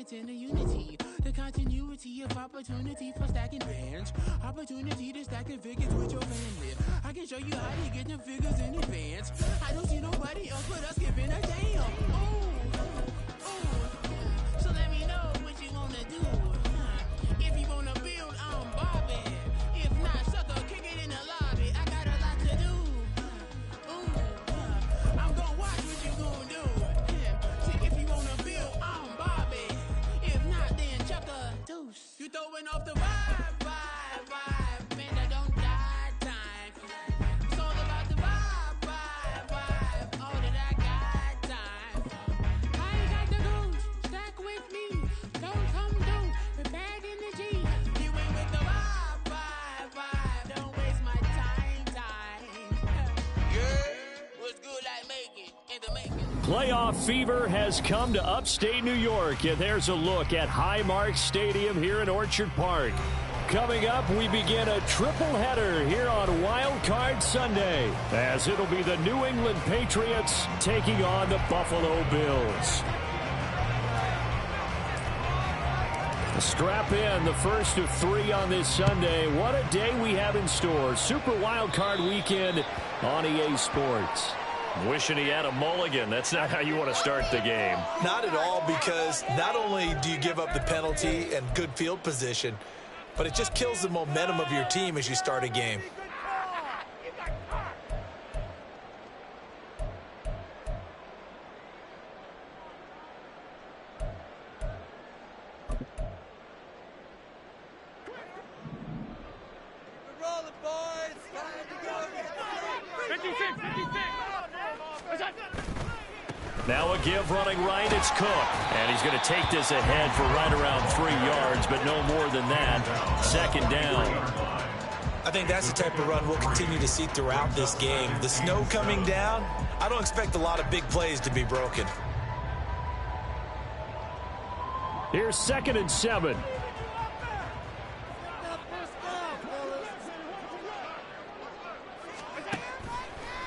it's in the unity. The continuity of opportunity for stacking bands. Opportunity to stack the figures with your family. I can show you how to get them figures in advance. I don't see nobody else but us giving a damn. So let me know what you wanna do. If you wanna build, I'm Bobby. If not, sucker, kick it in the lobby. I got a lot to do. I'm gonna watch what you gonna do. See, if you wanna build, I'm Bobby. If not, then chuck a deuce. You throwing off the vibe. Man, I don't die time. It's all about the vibe. All that I got time. I ain't got the goose. Stack with me. Don't come through with bad energy. You ain't with the vibe. Don't waste my time. Yeah, what's good, I make it. And to make it. Playoff fever has come to upstate New York, and there's a look at Highmark Stadium here in Orchard Park. Coming up, we begin a triple header here on Wild Card Sunday, as it'll be the New England Patriots taking on the Buffalo Bills. Strap in, the first of 3 on this Sunday. What a day we have in store. Super Wild Card Weekend on EA Sports. Wishing he had a mulligan. That's not how you want to start the game. Not at all, because not only do you give up the penalty and good field position, but it just kills the momentum of your team as you start a game. Now a give running right, it's Cook. And he's going to take this ahead for right around 3 yards, but no more than that. Second down. I think that's the type of run we'll continue to see throughout this game. The snow coming down, I don't expect a lot of big plays to be broken. Here's 2nd and 7.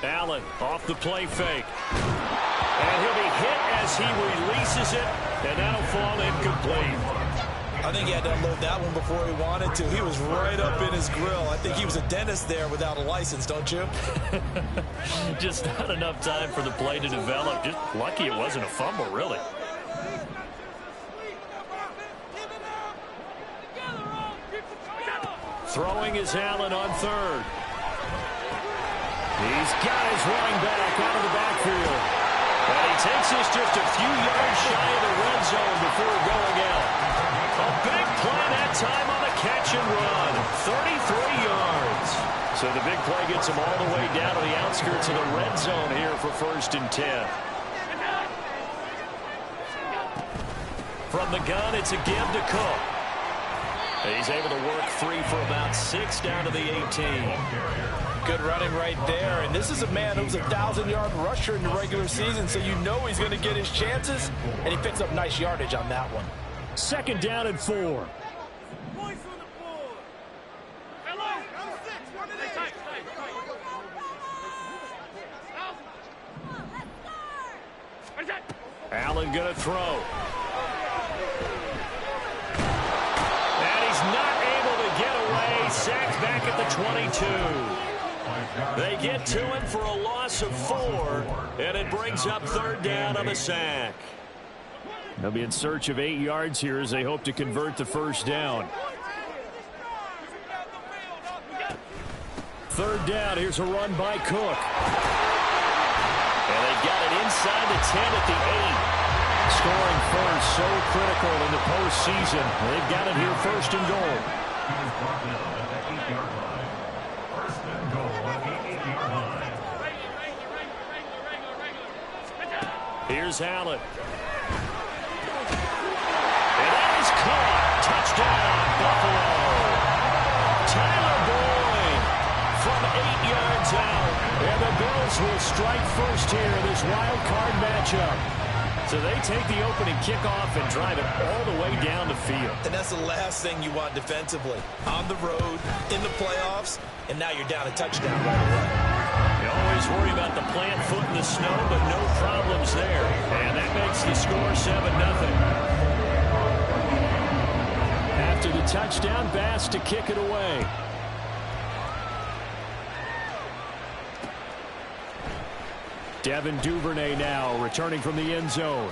Allen off the play fake. And he'll be hit as he releases it, and that'll fall incomplete. I think he had to unload that one before he wanted to. He was right up in his grill. I think he was a dentist there without a license, don't you? Just not enough time for the play to develop. Just lucky it wasn't a fumble, really. Throwing is Allen on 3rd. He's got his running back out of the backfield. And he takes this just a few yards shy of the red zone before going out. A big play that time on the catch and run. 33 yards. So the big play gets him all the way down to the outskirts of the red zone here for 1st and 10. From the gun, it's a give to Cook. He's able to work 3 for about 6 down to the 18. Good running right there. And this is a man who's a 1,000-yard rusher in the regular season, so you know he's going to get his chances, and he picks up nice yardage on that one. 2nd down and 4. Allen going to throw. And he's not able to get away. Sacked back at the 22. They get to him for a loss of 4, and it brings up 3rd down on the sack. They'll be in search of 8 yards here as they hope to convert the 1st down. 3rd down, here's a run by Cook. And they've got it inside the 10 at the 8. Scoring first, so critical in the postseason. They've got it here 1st and goal. Here's Allen. And that is caught. Touchdown, Buffalo. Tyler Boyd from 8 yards out. And the Bills will strike first here in this wild card matchup. So they take the opening kickoff and drive it all the way down the field. And that's the last thing you want defensively. On the road, in the playoffs, and now you're down a touchdown right away. You always worry about the plant foot in the snow, but no problems there. And that makes the score 7-0. touchdown. Bass to kick it away. Devin Duvernay now returning from the end zone.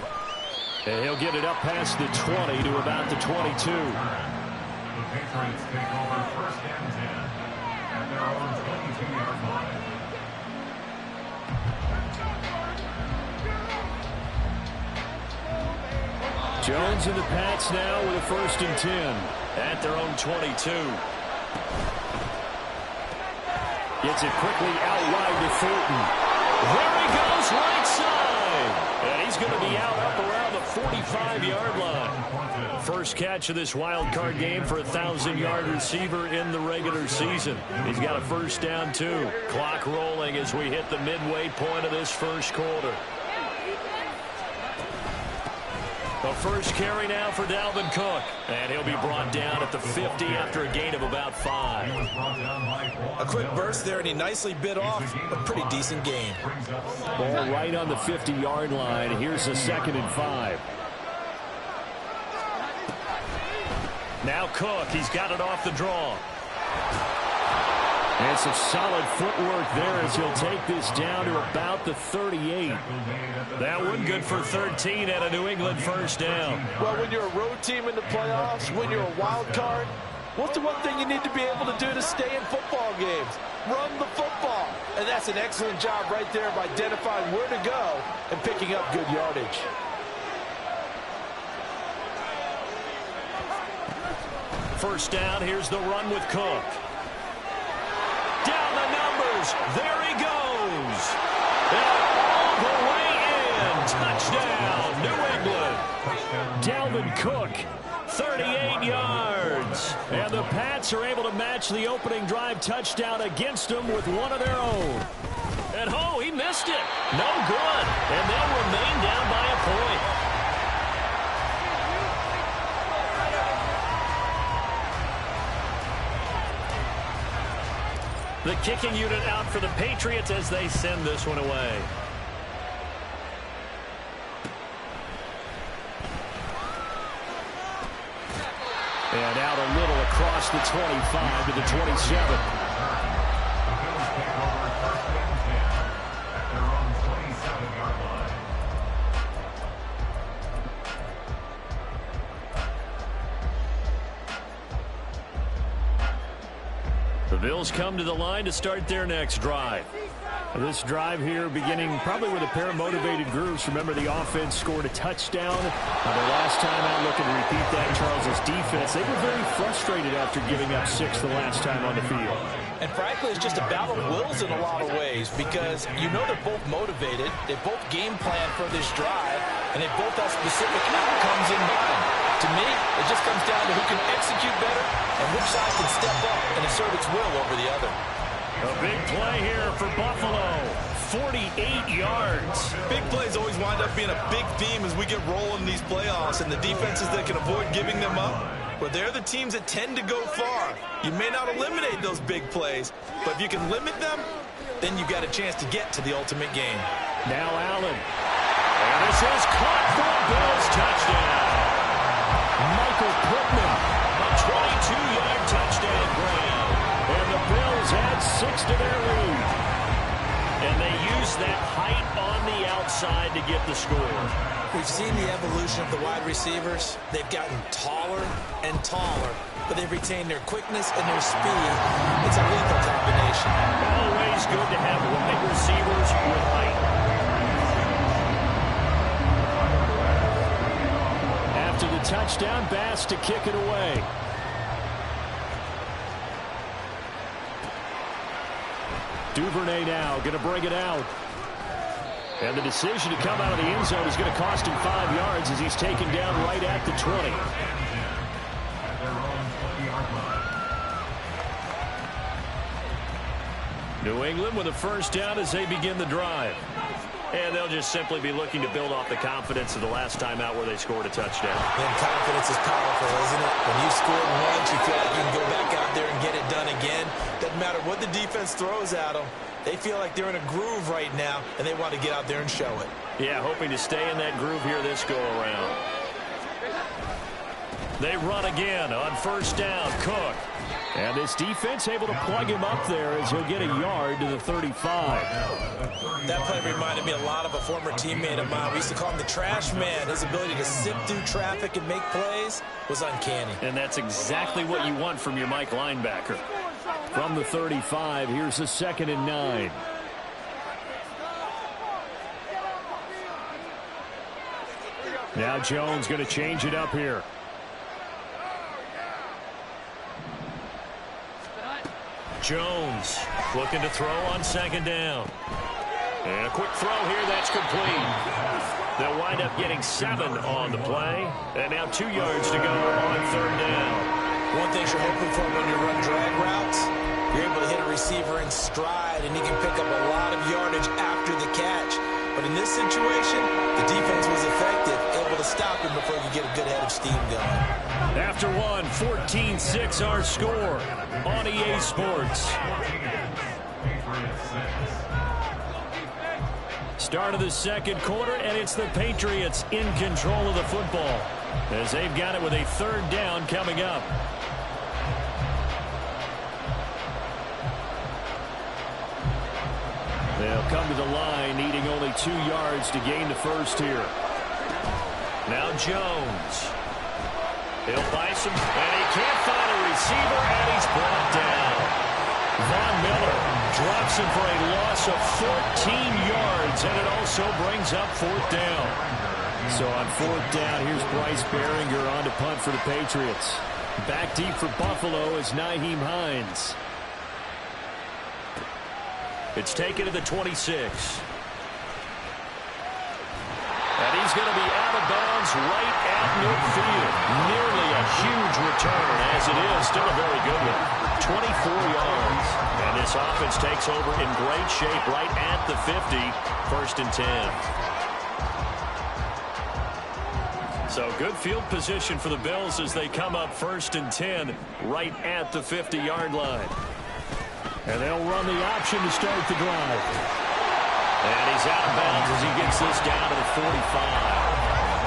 And he'll get it up past the 20 to about the 22. The Patriots take over 1st and 10 at their own 22-yard line. Jones and the Pats now with a 1st and 10 at their own 22. Gets it quickly out wide to Fulton. There he goes, right side. And he's going to be out up around the 45-yard line. First catch of this wild card game for a 1,000-yard receiver in the regular season. He's got a 1st down, too. Clock rolling as we hit the midway point of this first quarter. The first carry now for Dalvin Cook. And he'll be brought down at the 50 after a gain of about 5. A quick burst there, and he nicely bit off a pretty decent gain. Ball right on the 50-yard line. Here's the 2nd and 5. Now Cook, he's got it off the draw. And some solid footwork there as he'll take this down to about the 38. That one good for 13 at a New England 1st down. Well, when you're a road team in the playoffs, when you're a wild card, what's the one thing you need to be able to do to stay in football games? Run the football. And that's an excellent job right there of identifying where to go and picking up good yardage. First down, here's the run with Cook. Down the numbers, there he goes. And all the way in, touchdown, New England. Dalvin Cook, 38 yards. And the Pats are able to match the opening drive touchdown against them with one of their own. And oh, he missed it. No good. And they'll remain down by a point. The kicking unit out for the Patriots as they send this one away. And out a little across the 25 to the 27. The Bills come to the line to start their next drive. This drive here beginning probably with a pair of motivated groups. Remember, the offense scored a touchdown. The last time out, looking to repeat that, Charles' defense, they were very frustrated after giving up 6 the last time on the field. And frankly, it's just a battle of wills in a lot of ways because you know they're both motivated. They both game plan for this drive, and they both have specific outcomes in mind. To me, it just comes down to who can execute better and which side can step up and assert its will over the other. A big play here for Buffalo. 48 yards. Big plays always wind up being a big theme as we get rolling in these playoffs, and the defenses that can avoid giving them up, well, they're the teams that tend to go far. You may not eliminate those big plays, but if you can limit them, then you've got a chance to get to the ultimate game. Now Allen. And this is caught for a Bills touchdown. Michael Pittman, a 22-yard touchdown grab. And the Bills add 6 to their lead. And they use that height on the outside to get the score. We've seen the evolution of the wide receivers. They've gotten taller and taller, but they've retained their quickness and their speed. It's a lethal combination. Always good to have wide receivers with height. After the touchdown, Bass to kick it away. Duvernay now going to bring it out. And the decision to come out of the end zone is going to cost him 5 yards as he's taken down right at the 20. New England with a first down as they begin the drive. And they'll just simply be looking to build off the confidence of the last time out where they scored a touchdown. And confidence is powerful, isn't it? When you scored once, you feel like you can go back out there and get it done again. Doesn't matter what the defense throws at them. They feel like they're in a groove right now, and they want to get out there and show it. Yeah, hoping to stay in that groove here this go-around. They run again on first down. Cook. And this defense able to plug him up there as he'll get a yard to the 35. That play reminded me a lot of a former teammate of mine. We used to call him the trash man. His ability to sift through traffic and make plays was uncanny. And that's exactly what you want from your Mike linebacker. From the 35, here's a 2nd and 9. Now Jones going to change it up here. Jones looking to throw on 2nd down. And a quick throw here, that's complete. They'll wind up getting 7 on the play. And now 2 yards to go on 3rd down. One thing you're hoping for when you run drag routes, you're able to hit a receiver in stride, and he can pick up a lot of yardage after the catch. But in this situation, the defense was effective, able to stop him before he could get a good head of steam going. After one, 14-6 our score on EA Sports. Start of the 2nd quarter, and it's the Patriots in control of the football as they've got it with a 3rd down coming up. They'll come to the line, needing only 2 yards to gain the first here. Now Jones. He'll buy some, and he can't find a receiver, and he's brought down. Von Miller drops him for a loss of 14 yards, and it also brings up 4th down. So on 4th down, here's Bryce Behringer on to punt for the Patriots. Back deep for Buffalo is Nyheim Hines. It's taken to the 26. And he's going to be out of bounds right at midfield. Nearly a huge return, as it is still a very good one. 24 yards. And this offense takes over in great shape right at the 50. 1st and 10. So good field position for the Bills as they come up 1st and 10 right at the 50-yard line. And they'll run the option to start the drive. And he's out of bounds as he gets this down to the 45.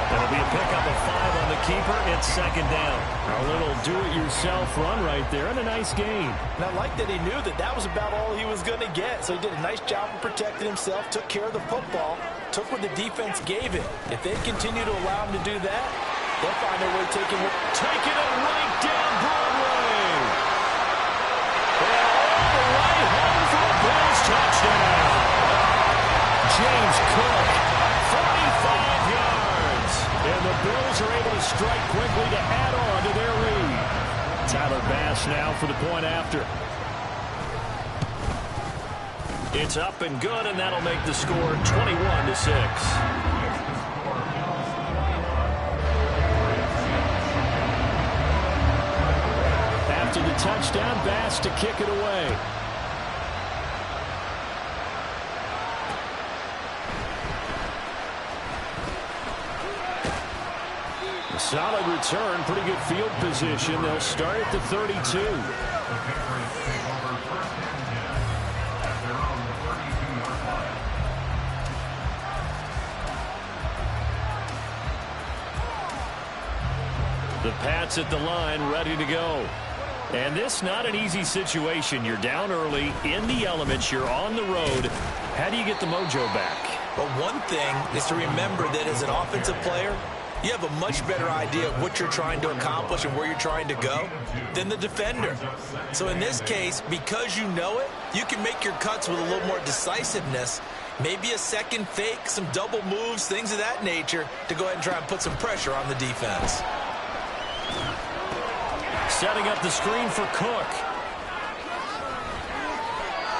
That'll be a pickup of 5 on the keeper. It's 2nd down. A little do-it-yourself run right there and a nice gain. And I like that he knew that that was about all he was going to get. So he did a nice job of protecting himself, took care of the football, took what the defense gave him. If they continue to allow him to do that, they'll find a way taking it right down Broadway. Bills touchdown. James Cook, 45 yards. And the Bills are able to strike quickly to add on to their lead. Tyler Bass now for the point after. It's up and good, and that'll make the score 21-6. After the touchdown, Bass to kick it away. Solid return, pretty good field position. They'll start at the 32. The Pats at the line, ready to go. And this not an easy situation. You're down early, in the elements, you're on the road. How do you get the mojo back? But one thing is to remember that as an offensive player, you have a much better idea of what you're trying to accomplish and where you're trying to go than the defender. So in this case, because you know it, you can make your cuts with a little more decisiveness, maybe a second fake, some double moves, things of that nature, to go ahead and try and put some pressure on the defense. Setting up the screen for Cook.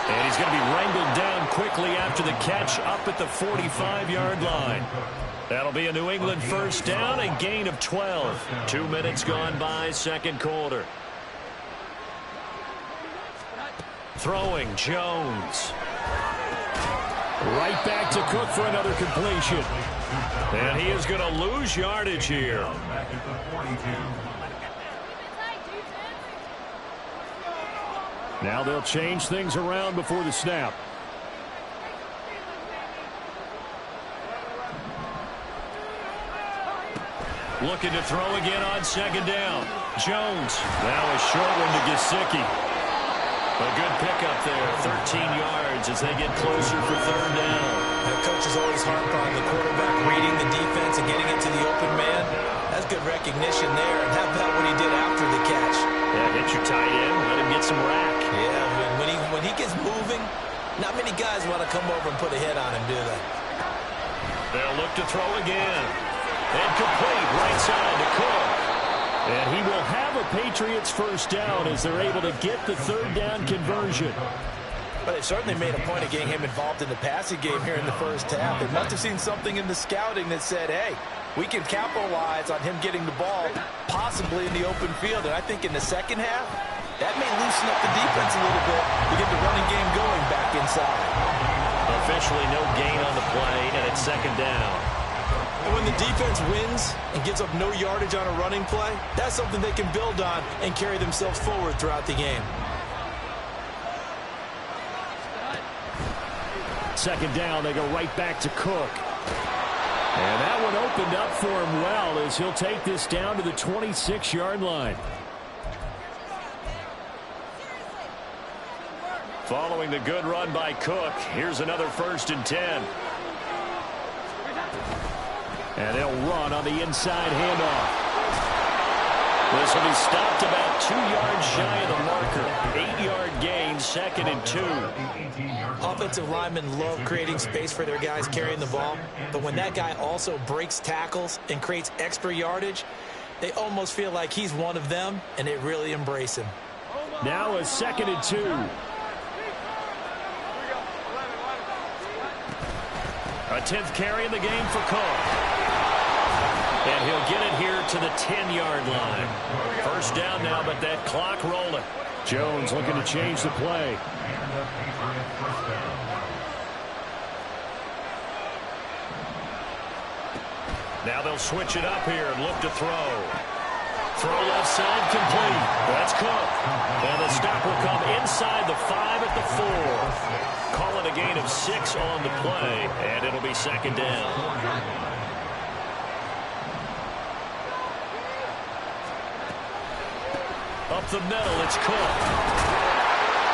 And he's going to be wrangled down quickly after the catch up at the 45-yard line. That'll be a New England first down, a gain of 12. 2 minutes gone by, 2nd quarter. Throwing, Jones. Right back to Cook for another completion. And he is going to lose yardage here. Now they'll change things around before the snap. Looking to throw again on second down. Jones. Now a short one to Gesicki. A good pickup there, 13 yards as they get closer for third down. The coaches always harp on the quarterback reading the defense and getting into the open man. That's good recognition there. And how about what he did after the catch? Yeah, hit your tight end, let him get some rack. Yeah, when he gets moving, not many guys want to come over and put a hit on him, do they? They'll look to throw again. And complete right side to Cook. And he will have a Patriots first down as they're able to get the third down conversion. But they certainly made a point of getting him involved in the passing game here in the first half. They must have seen something in the scouting that said, hey, we can capitalize on him getting the ball possibly in the open field. And I think in the second half, that may loosen up the defense a little bit to get the running game going back inside. Officially no gain on the play, and it's second down. And when the defense wins and gives up no yardage on a running play, that's something they can build on and carry themselves forward throughout the game. Second down, they go right back to Cook. And that one opened up for him well as he'll take this down to the 26-yard line. Following the good run by Cook, here's another 1st and 10. And they'll run on the inside handoff. This will be stopped about 2 yards shy of the marker. 8-yard gain, 2nd and 2. Offensive linemen love creating space for their guys carrying the ball, but when that guy also breaks tackles and creates extra yardage, they almost feel like he's one of them, and they really embrace him. Now a 2nd and 2. A 10th carry in the game for Cook. And he'll get it here to the 10-yard line. First down now, but that clock rolling. Jones looking to change the play. Now they'll switch it up here and look to throw. Throw left side complete. That's Cook. And the stop will come inside the 5 at the 4. Call it a gain of 6 on the play, and it'll be second down. Up the middle, it's Cook.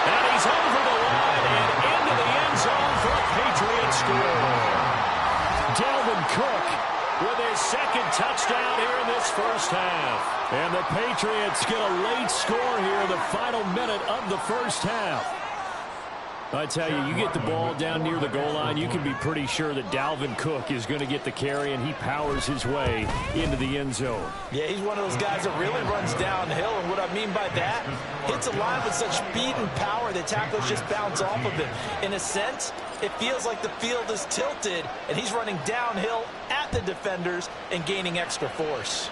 And he's over the line and into the end zone for a Patriot score. Dalvin Cook with his 2nd touchdown here in this first half. And the Patriots get a late score here in the final minute of the first half. I tell you, you get the ball down near the goal line, you can be pretty sure that Dalvin Cook is going to get the carry, and he powers his way into the end zone. Yeah, he's one of those guys that really runs downhill, and what I mean by that, hits a line with such speed and power that tackles just bounce off of him. In a sense, it feels like the field is tilted, and he's running downhill at the defenders and gaining extra force.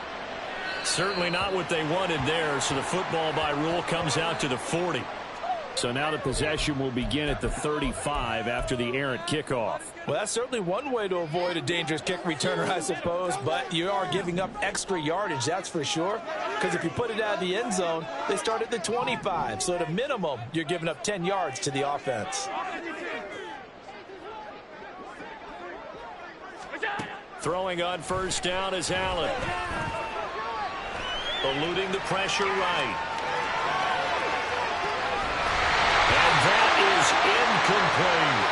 Certainly not what they wanted there, so the football by rule comes out to the 40. So now the possession will begin at the 35 after the errant kickoff. Well, that's certainly one way to avoid a dangerous kick returner, I suppose, but you are giving up extra yardage, that's for sure, because if you put it out of the end zone, they start at the 25. So at a minimum, you're giving up 10 yards to the offense. Throwing on first down is Allen. Eluding the pressure right. That is incomplete.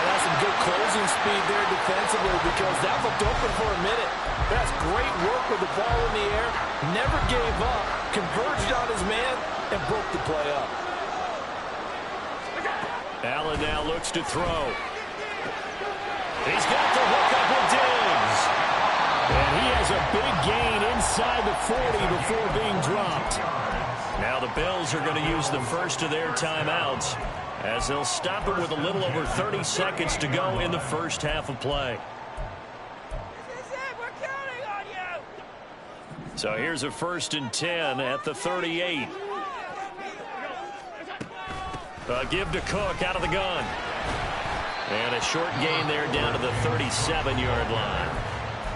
That's some good closing speed there defensively because that looked open for a minute. That's great work with the ball in the air. Never gave up. Converged on his man and broke the play up. Allen now looks to throw. He's got the hook up with Diggs. And he has a big gain inside the 40 before being dropped. Now the Bills are going to use the first of their timeouts as they'll stop it with a little over 30 seconds to go in the first half of play. This is it. We're counting on you. So here's a 1st and 10 at the 38. Give to Cook out of the gun. And a short gain there down to the 37-yard line.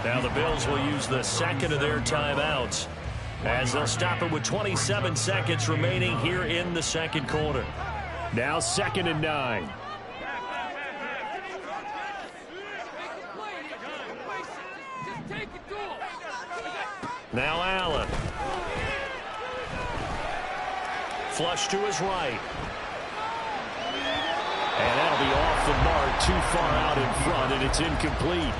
Now the Bills will use the second of their timeouts as they'll stop it with 27 seconds remaining here in the second quarter. Now 2nd and 9. Just take it to him. Now Allen. Flush to his right. And that'll be off the mark, too far out in front, and it's incomplete.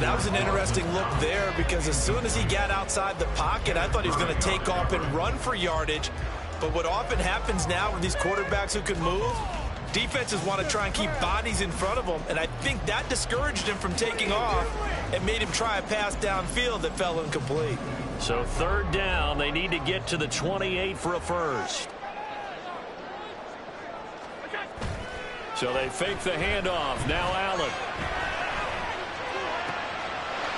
That was an interesting look there because as soon as he got outside the pocket, I thought he was going to take off and run for yardage. But what often happens now with these quarterbacks who can move, defenses want to try and keep bodies in front of them, and I think that discouraged him from taking off and made him try a pass downfield that fell incomplete. So third down, they need to get to the 28 for a first. So they fake the handoff. Now Allen.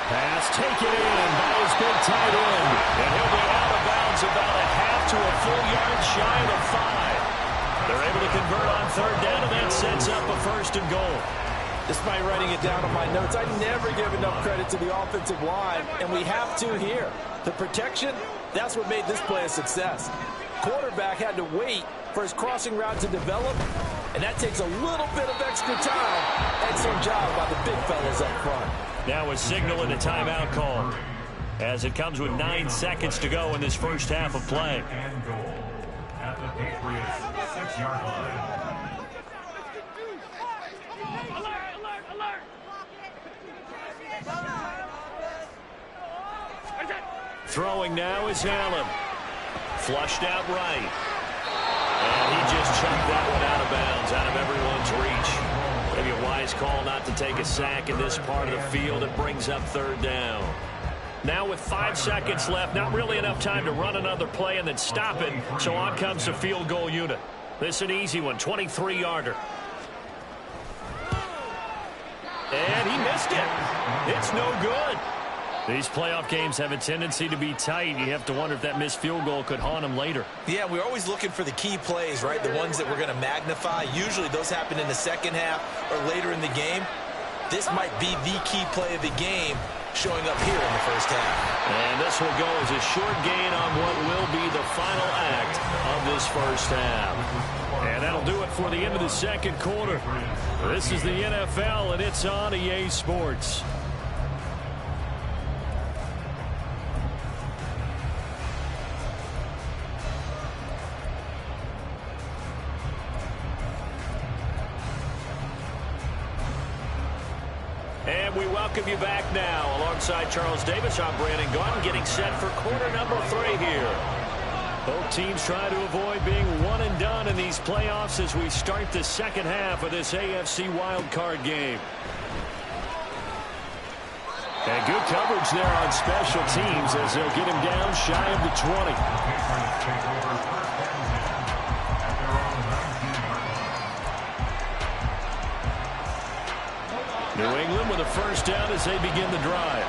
Pass taken in by his big tight end. And he'll be out of bounds about a half to a full yard shy of the 5. They're able to convert on third down, and that sets up a first and goal. Despite writing it down on my notes, I never give enough credit to the offensive line, and we have to here. The protection, that's what made this play a success. Quarterback had to wait for his crossing route to develop, and that takes a little bit of extra time. Excellent job by the big fellas up front. Now a signal and a timeout call as it comes with 9 seconds to go in this first half of play. And goal at the Patriots 6-yard line. Throwing now is Allen. Flushed out right. And he just chucked that one out of bounds, out of everyone's reach. Maybe a wise call not to take a sack in this part of the field. It brings up third down. Now with 5 seconds left, not really enough time to run another play and then stop it. So on comes the field goal unit. This is an easy one, 23-yarder. And he missed it. It's no good. These playoff games have a tendency to be tight. You have to wonder if that missed field goal could haunt him later. Yeah, we're always looking for the key plays, right? The ones that we're going to magnify. Usually those happen in the second half or later in the game. This might be the key play of the game showing up here in the first half. And this will go as a short gain on what will be the final act of this first half. And that'll do it for the end of the second quarter. This is the NFL, and it's on EA Sports. And we welcome you back now. Alongside Charles Davis, I'm Brandon Gaudin, getting set for quarter number 3 here. Both teams trying to avoid being one and done in these playoffs as we start the second half of this AFC wildcard game. And good coverage there on special teams as they'll get him down shy of the 20. New England with a first down as they begin the drive.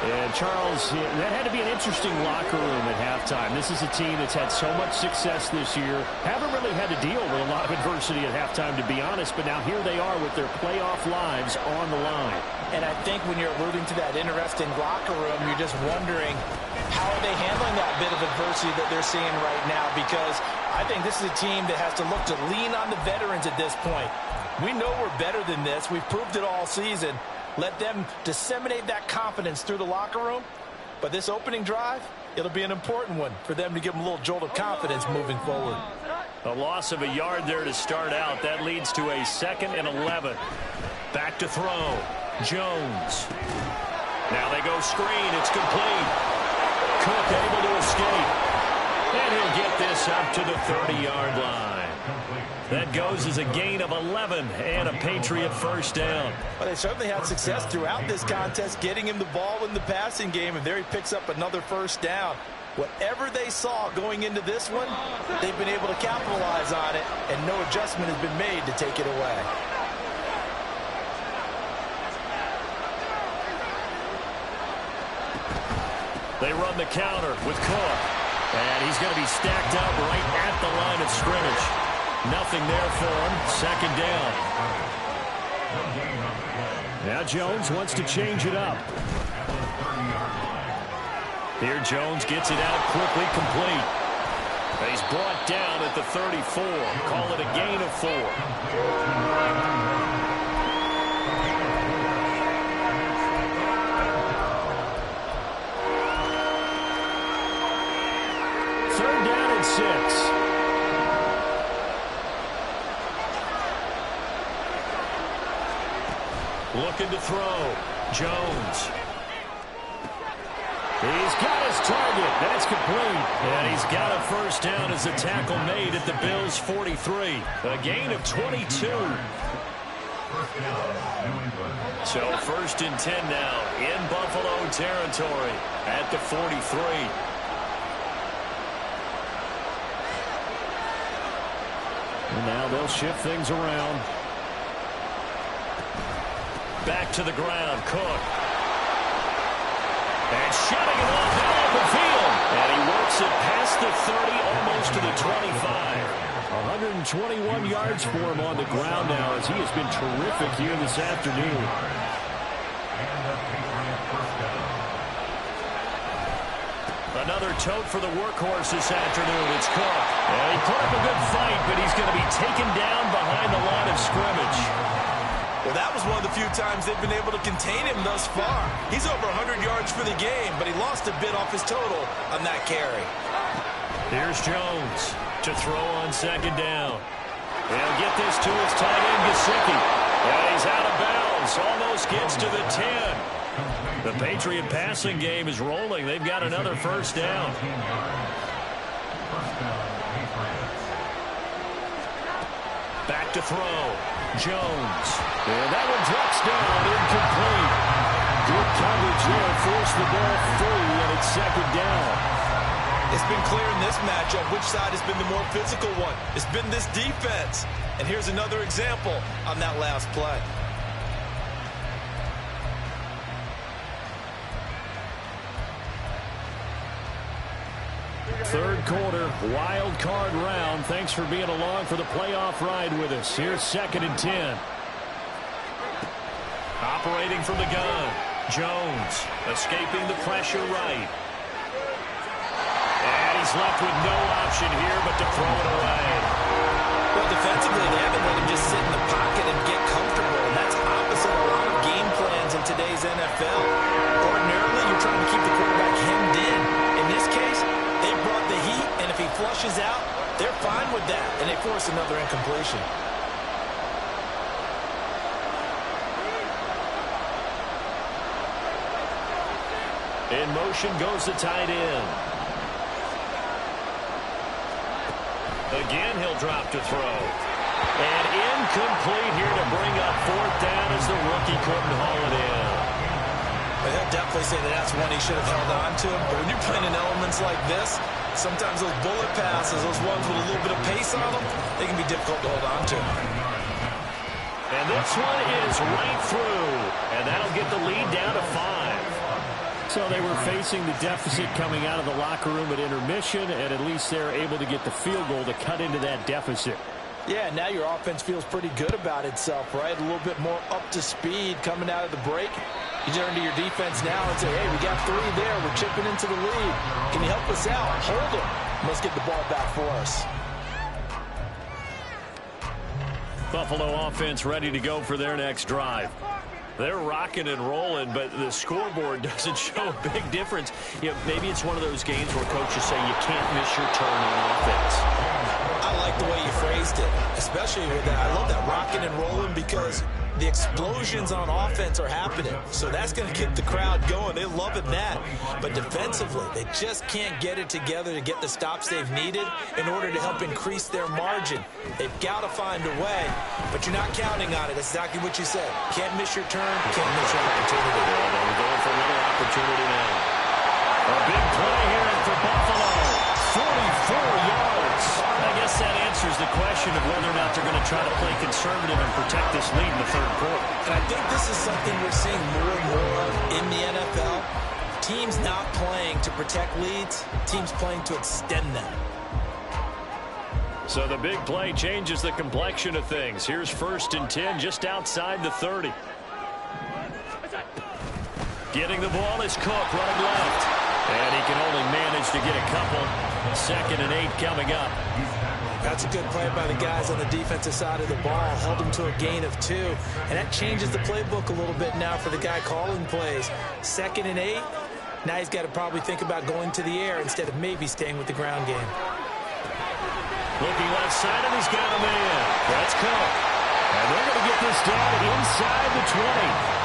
And Charles, that had to be an interesting locker room at halftime. This is a team that's had so much success this year. Haven't really had to deal with a lot of adversity at halftime, to be honest. But now here they are with their playoff lives on the line. And I think when you're alluding to that interesting locker room, you're just wondering how are they handling that bit of adversity that they're seeing right now, because I think this is a team that has to look to lean on the veterans at this point. We know we're better than this. We've proved it all season. Let them disseminate that confidence through the locker room. But this opening drive, it'll be an important one for them to give them a little jolt of confidence moving forward. A loss of a yard there to start out. That leads to a 2nd and 11. Back to throw. Jones. Now they go screen. It's complete. Cook able to escape. And he'll get this up to the 30-yard line. That goes as a gain of 11 and a Patriot first down. Well, they certainly had success throughout this contest, getting him the ball in the passing game, and there he picks up another first down. Whatever they saw going into this one, they've been able to capitalize on it, and no adjustment has been made to take it away. They run the counter with Cook, and he's going to be stacked up right at the line of scrimmage. Nothing there for him. 2nd down. Now Jones wants to change it up. Here Jones gets it out quickly, complete. He's brought down at the 34. Call it a gain of 4. third down and 6. Looking to throw. Jones. He's got his target. That's complete. And he's got a first down as the tackle made at the Bills' 43. A gain of 22. So first and 10 now in Buffalo territory at the 43. And now they'll shift things around. Back to the ground, Cook. And shutting it off down the field. And he works it past the 30, almost to the 25. 121 yards for him on the ground now as he has been terrific here this afternoon. Another tote for the workhorse this afternoon. It's Cook. And he put up a good fight, but he's going to be taken down behind the line of scrimmage. Well, that was one of the few times they've been able to contain him thus far. He's over 100 yards for the game, but he lost a bit off his total on that carry. Here's Jones to throw on second down. He'll get this to his tight end, Gesicki. And he's out of bounds. Almost gets to the 10. The Patriot passing game is rolling. They've got another first down. Back to throw. Jones. And that one drops down, incomplete. Good coverage there, forced the ball free, and it's second down. It's been clear in this matchup which side has been the more physical one. It's been this defense. And here's another example on that last play. Third quarter, wild card round. Thanks for being along for the playoff ride with us. Here's second and 10. Operating from the gun. Jones escaping the pressure right. And he's left with no option here but to throw it away. Well, defensively, they haven't let him just sit in the pocket and get comfortable, and that's opposite a lot of game plans in today's NFL. Ordinarily, you're trying to keep the quarterback hemmed in. In this case, they brought the heat, and if he flushes out, they're fine with that, and they force another incompletion. In motion goes the tight end. Again, he'll drop to throw. And incomplete here to bring up fourth down as the rookie couldn't haul it in. But he'll definitely say that that's one he should have held on to. But when you're playing in elements like this, sometimes those bullet passes, those ones with a little bit of pace on them, they can be difficult to hold on to. And this one is right through. And that'll get the lead down to 5. So they were facing the deficit coming out of the locker room at intermission, and at least they're able to get the field goal to cut into that deficit. Yeah, now your offense feels pretty good about itself, right? A little bit more up to speed coming out of the break. You turn to your defense now and say, hey, we got 3 there. We're chipping into the lead. Can you help us out? Hold them. Let's get the ball back for us. Buffalo offense ready to go for their next drive. They're rocking and rolling, but the scoreboard doesn't show a big difference. You know, maybe it's one of those games where coaches say you can't miss your turn on offense. I like the way you phrased it, especially with that. I love that rocking and rolling because the explosions on offense are happening. So that's going to keep the crowd going. They're loving that. But defensively, they just can't get it together to get the stops they've needed in order to help increase their margin. They've got to find a way, but you're not counting on it. That's exactly what you said. Can't miss your turn, can't miss your opportunity. Yeah, they're going for another opportunity now. A big play here for Buffalo. 44 yards. I guess that answers the question of whether or not they're going to try to play conservative and protect this lead in the third quarter. And I think this is something we're seeing more and more of in the NFL. Teams not playing to protect leads, teams playing to extend them. So the big play changes the complexion of things. Here's first and 10 just outside the 30. Getting the ball is Cook, right left. And he can only manage to get a couple. Second and 8 coming up. That's a good play by the guys on the defensive side of the ball. Held them to a gain of 2. And that changes the playbook a little bit now for the guy calling plays. Second and 8. Now he's got to probably think about going to the air instead of maybe staying with the ground game. Looking left side, and he's got a man. That's Cook. And they're going to get this down inside the 20.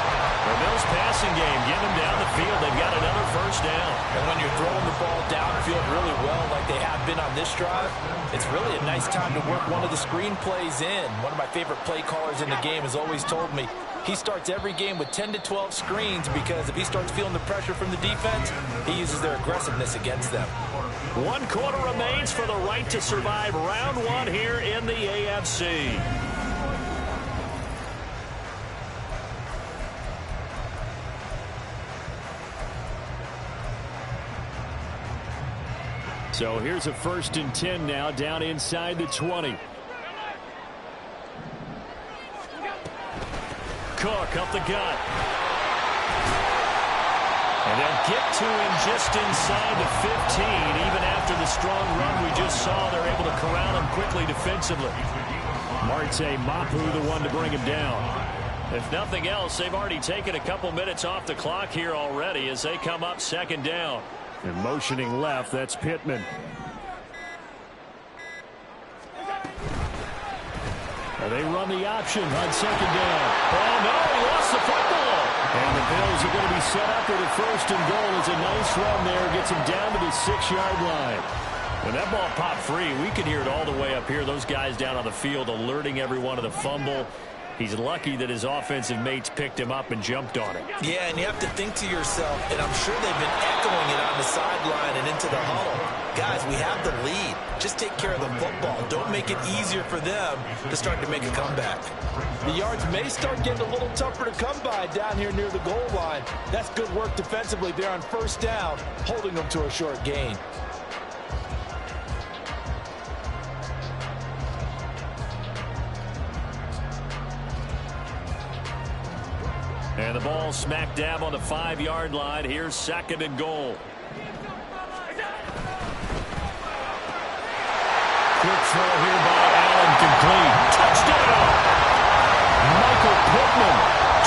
The Bills passing game, get them down the field. They've got another first down. And when you're throwing the ball downfield really well like they have been on this drive, it's really a nice time to work one of the screen plays in. One of my favorite play callers in the game has always told me he starts every game with 10 to 12 screens because if he starts feeling the pressure from the defense, he uses their aggressiveness against them. 1 quarter remains for the right to survive round 1 here in the AFC. So here's a 1st and 10 now down inside the 20. Cook up the gut. And they'll get to him just inside the 15. Even after the strong run we just saw, they're able to corral him quickly defensively. Marte Mapu the one to bring him down. If nothing else, they've already taken a couple minutes off the clock here already as they come up 2nd down. And motioning left, that's Pittman. And they run the option on 2nd down. Oh, no, he lost the football. And the Bills are going to be set up with a 1st and goal. It's a nice run there. Gets him down to the 6-yard line. When that ball popped free, we could hear it all the way up here. Those guys down on the field alerting everyone of the fumble. He's lucky that his offensive mates picked him up and jumped on it. Yeah, and you have to think to yourself, and I'm sure they've been echoing it on the sideline and into the huddle. Guys, we have the lead. Just take care of the football. Don't make it easier for them to start to make a comeback. The yards may start getting a little tougher to come by down here near the goal line. That's good work defensively there on 1st down, holding them to a short gain. And the ball smack dab on the 5-yard line. Here's 2nd and goal. Quick throw here by Allen, complete. Touchdown! Michael Pittman.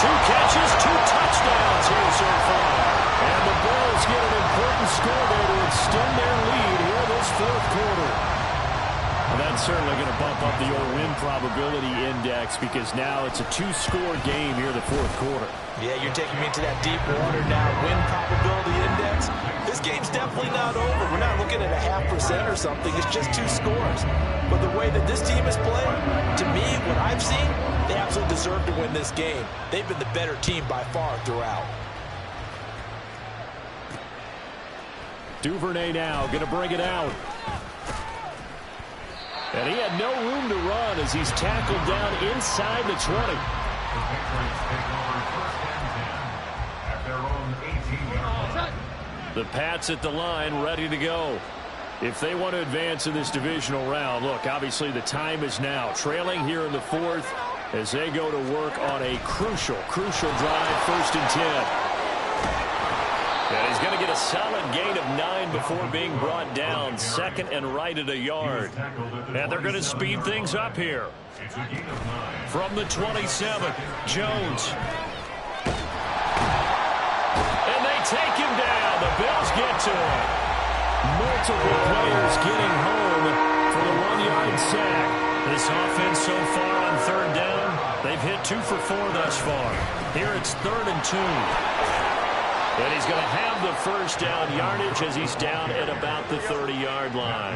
2 catches, 2 touchdowns here so far. And the Bills get an important score there to extend their lead here this 4th quarter. And that's certainly going to bump up the old win probability index because now it's a 2-score game here the 4th quarter. Yeah, you're taking me into that deep water now. Win probability index. This game's definitely not over. We're not looking at a 0.5% or something. It's just 2 scores. But the way that this team is playing, to me, what I've seen, they absolutely deserve to win this game. They've been the better team by far throughout. Duvernay now going to bring it out. And he had no room to run as he's tackled down inside the 20. The Pats at the line ready to go. If they want to advance in this divisional round, look, obviously the time is now. Trailing here in the 4th as they go to work on a crucial drive, 1st and 10. And he's going to get a solid gain of 9 before being brought down. 2nd and right at a yard. And they're going to speed things up here. From the 27, Jones. And they take him down. The Bills get to him. Multiple players getting home for the 1-yard sack. This offense so far on 3rd down, they've hit 2 for 4 thus far. Here it's 3rd and 2. And he's going to have the 1st down yardage as he's down at about the 30-yard line.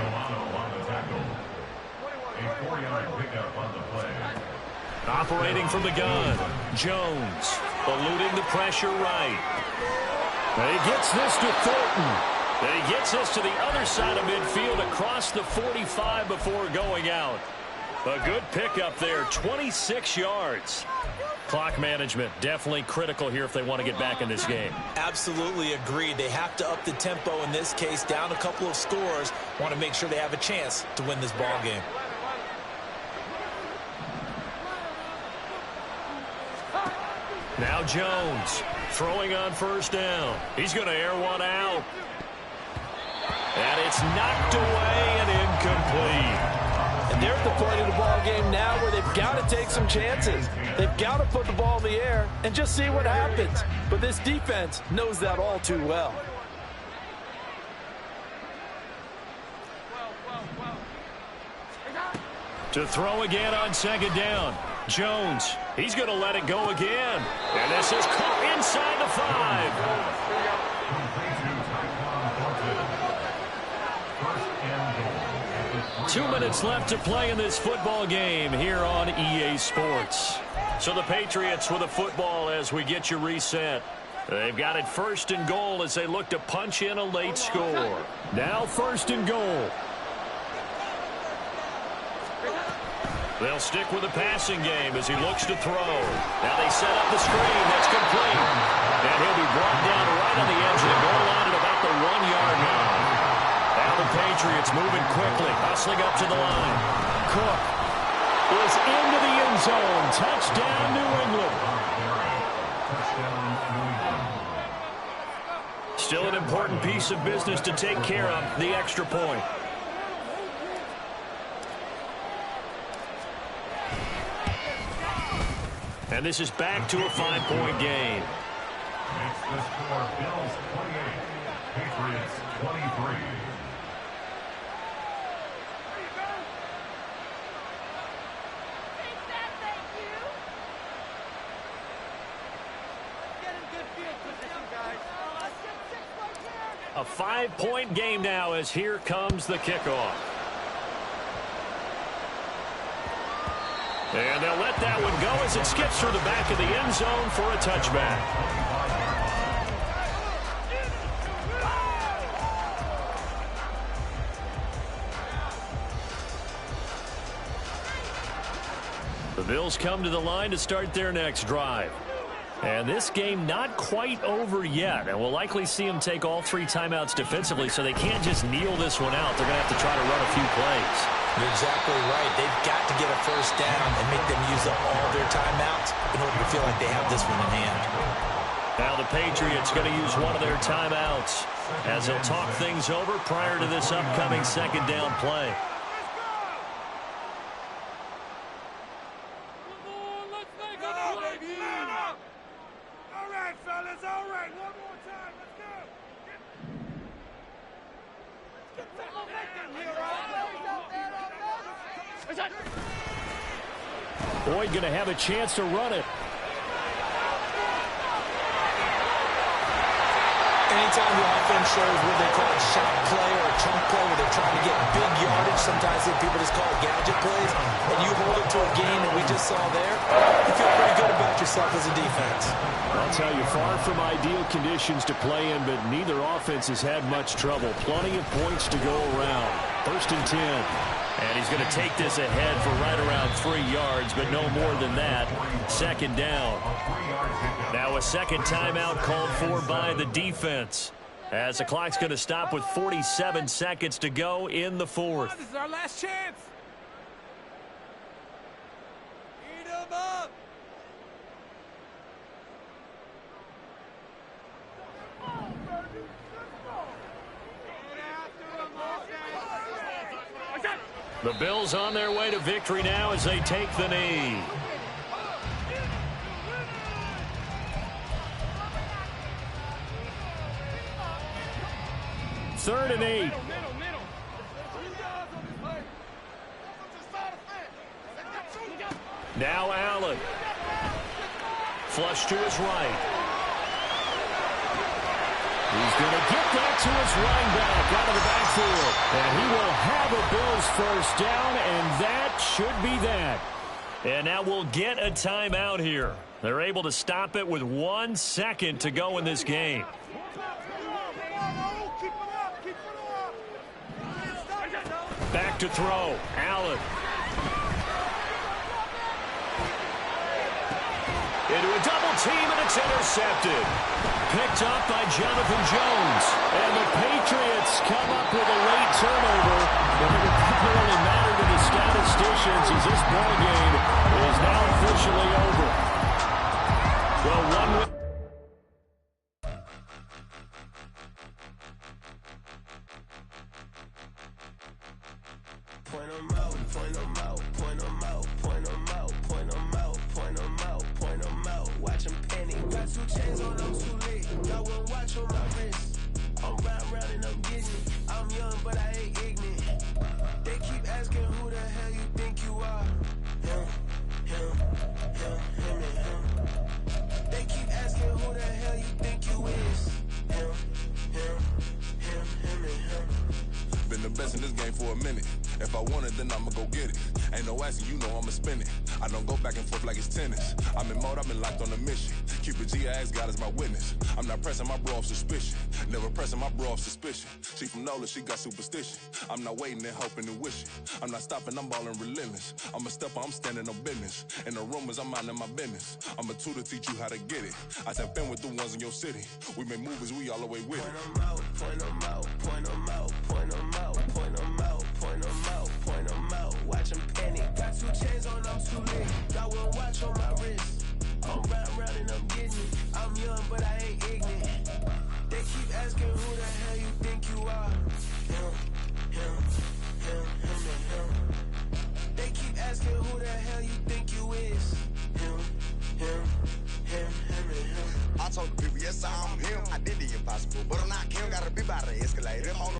Operating from the gun, Jones eluding the pressure right. And he gets this to Thornton. And he gets this to the other side of midfield across the 45 before going out. A good pickup there, 26 yards. Clock management definitely critical here if they want to get back in this game. Absolutely agreed. They have to up the tempo in this case, down a couple of scores. Want to make sure they have a chance to win this ball game. Now Jones throwing on 1st down. He's going to air one out. And it's knocked away and incomplete. And they're at the point of the ball game now where they've got to take some chances. They've got to put the ball in the air and just see what happens. But this defense knows that all too well. To throw again on second down. Jones, he's going to let it go again. And this is caught inside the 5. 2 minutes left to play in this football game here on EA Sports. So the Patriots with a football as we get you reset. They've got it 1st and goal as they look to punch in a late score. Now 1st and goal. They'll stick with the passing game as he looks to throw. Now they set up the screen. That's complete. And he'll be brought down right on the edge of the goal line at about the 1-yard line. Now the Patriots moving quickly, hustling up to the line. Cook is into the end zone. Touchdown, New England. Still an important piece of business to take care of, the extra point. And this is back to a 5-point game. Makes the score Bills 28, Patriots 23. A 5-point game now as here comes the kickoff. And they'll let that one go as it skips through the back of the end zone for a touchback. The Bills come to the line to start their next drive. And this game not quite over yet. And we'll likely see them take all 3 timeouts defensively, so they can't just kneel this one out. They're going to have to try to run a few plays. You're exactly right. They've got to get a 1st down and make them use up all their timeouts in order to feel like they have this one in hand. Now the Patriots going to use one of their timeouts as they'll talk things over prior to this upcoming 2nd down play. Boyd going to have a chance to run it. Anytime the offense shows what they call a shot play or a chunk play where they're trying to get big yardage, sometimes people just call it gadget plays, and you hold it to a gain that we just saw there, you feel pretty good about yourself as a defense. I'll tell you, far from ideal conditions to play in, but neither offense has had much trouble. Plenty of points to go around. 1st and 10. And he's going to take this ahead for right around 3 yards, but no more than that. 2nd down. Now a 2nd timeout called for by the defense, as the clock's going to stop with 47 seconds to go in the 4th. This is our last chance. Eat 'em up. The Bills on their way to victory now as they take the knee. Third and 8. Now Allen. Flush to his right. He's going to get that to his running back out of the backfield. And he will have a Bills 1st down, and that should be that. And now we'll get a timeout here. They're able to stop it with 1 second to go in this game. Back to throw. Allen. Into a double team, and it's intercepted. Picked up by Jonathan Jones. And the Patriots come up with a late turnover. But it will probably really matter to the statisticians as this ball game is now officially over. Well, one. Point 'em out, point 'em out, point 'em out, point 'em out, point 'em out, point 'em out, point 'em out. Watch 'em panic. Got 2 chains on, I'm too late. Got 1 watch on my wrist. I'm riding round and I'm getting it. I'm young, but I ain't ignorant. They keep asking who the hell you think you are. the best in this game for a minute. If I want it, then I'ma go get it. Ain't no asking, you know I'ma spin it. I don't go back and forth like it's tennis. I'm in mode, I've been locked on a mission. Cupid G, I ask God as my witness. I'm not pressing my bro off suspicion. Never pressing my bro off suspicion. She from NOLA, she got superstition. I'm not waiting and hoping and wishing. I'm not stopping, I'm balling relentless. I'm a stepper, I'm standing on business. In the rumors, I'm minding my business. I'm a tutor, teach you how to get it. I tap in with the ones in your city. We make movies, we all the way with it. Point them out, point them out, point them out, point them out, point them out, point them out, point them out. Watch them panic. Got 2 chains on, I'm too lit. Got 1 watch on my wrist. I'm round and I'm getting it. I'm young, but I ain't ignorant. They keep asking who the hell you think you are. Him. They keep asking who the hell you think you is. Him. I told the people, yes, I'm him. I did the impossible, but I'm not Kim. Gotta be by the escalator.